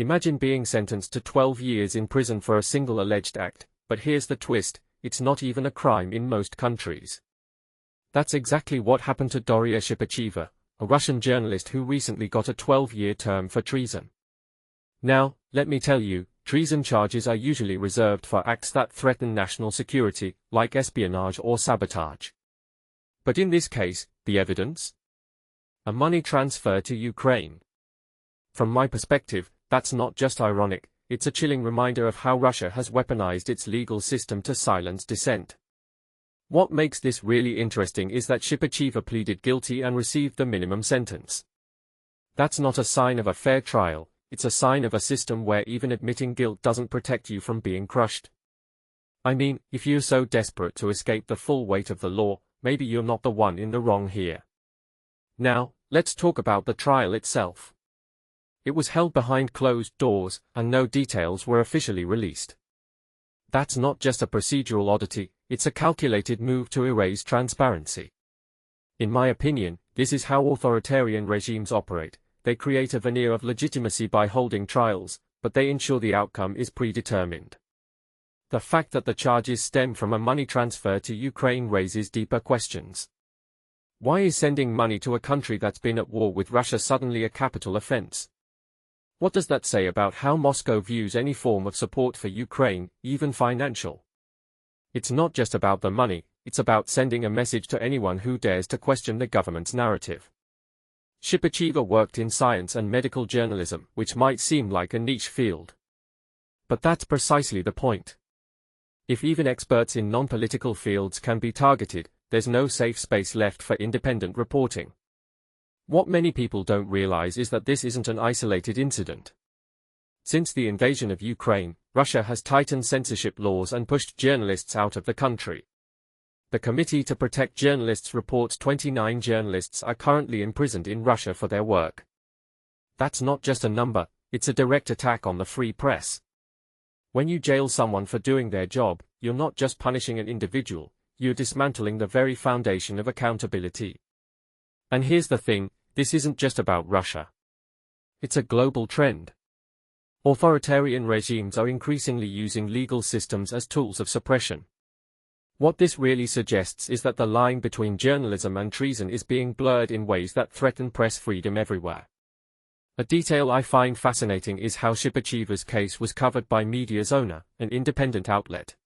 Imagine being sentenced to 12 years in prison for a single alleged act, but here's the twist, it's not even a crime in most countries. That's exactly what happened to Darya Shipacheva, a Russian journalist who recently got a 12-year term for treason. Now, let me tell you, treason charges are usually reserved for acts that threaten national security, like espionage or sabotage. But in this case, the evidence? A money transfer to Ukraine. From my perspective, that's not just ironic, it's a chilling reminder of how Russia has weaponized its legal system to silence dissent. What makes this really interesting is that Shipacheva pleaded guilty and received the minimum sentence. That's not a sign of a fair trial, it's a sign of a system where even admitting guilt doesn't protect you from being crushed. I mean, if you're so desperate to escape the full weight of the law, maybe you're not the one in the wrong here. Now, let's talk about the trial itself. It was held behind closed doors, and no details were officially released. That's not just a procedural oddity, it's a calculated move to erase transparency. In my opinion, this is how authoritarian regimes operate. They create a veneer of legitimacy by holding trials, but they ensure the outcome is predetermined. The fact that the charges stem from a money transfer to Ukraine raises deeper questions. Why is sending money to a country that's been at war with Russia suddenly a capital offense? What does that say about how Moscow views any form of support for Ukraine, even financial? It's not just about the money, it's about sending a message to anyone who dares to question the government's narrative. Shipacheva worked in science and medical journalism, which might seem like a niche field. But that's precisely the point. If even experts in non-political fields can be targeted, there's no safe space left for independent reporting. What many people don't realize is that this isn't an isolated incident. Since the invasion of Ukraine, Russia has tightened censorship laws and pushed journalists out of the country. The Committee to Protect Journalists reports 29 journalists are currently imprisoned in Russia for their work. That's not just a number, it's a direct attack on the free press. When you jail someone for doing their job, you're not just punishing an individual, you're dismantling the very foundation of accountability. And here's the thing, this isn't just about Russia. It's a global trend. Authoritarian regimes are increasingly using legal systems as tools of suppression. What this really suggests is that the line between journalism and treason is being blurred in ways that threaten press freedom everywhere. A detail I find fascinating is how Shipacheva's case was covered by Media's owner, an independent outlet.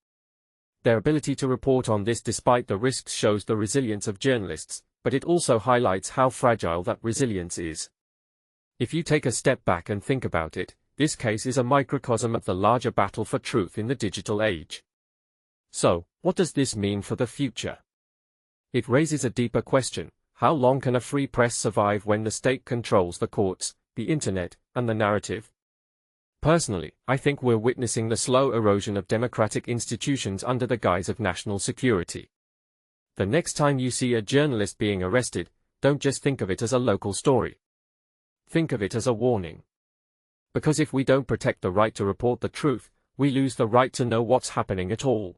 Their ability to report on this despite the risks shows the resilience of journalists, but it also highlights how fragile that resilience is. If you take a step back and think about it, this case is a microcosm of the larger battle for truth in the digital age. So, what does this mean for the future? It raises a deeper question: how long can a free press survive when the state controls the courts, the internet, and the narrative? Personally, I think we're witnessing the slow erosion of democratic institutions under the guise of national security. The next time you see a journalist being arrested, don't just think of it as a local story. Think of it as a warning. Because if we don't protect the right to report the truth, we lose the right to know what's happening at all.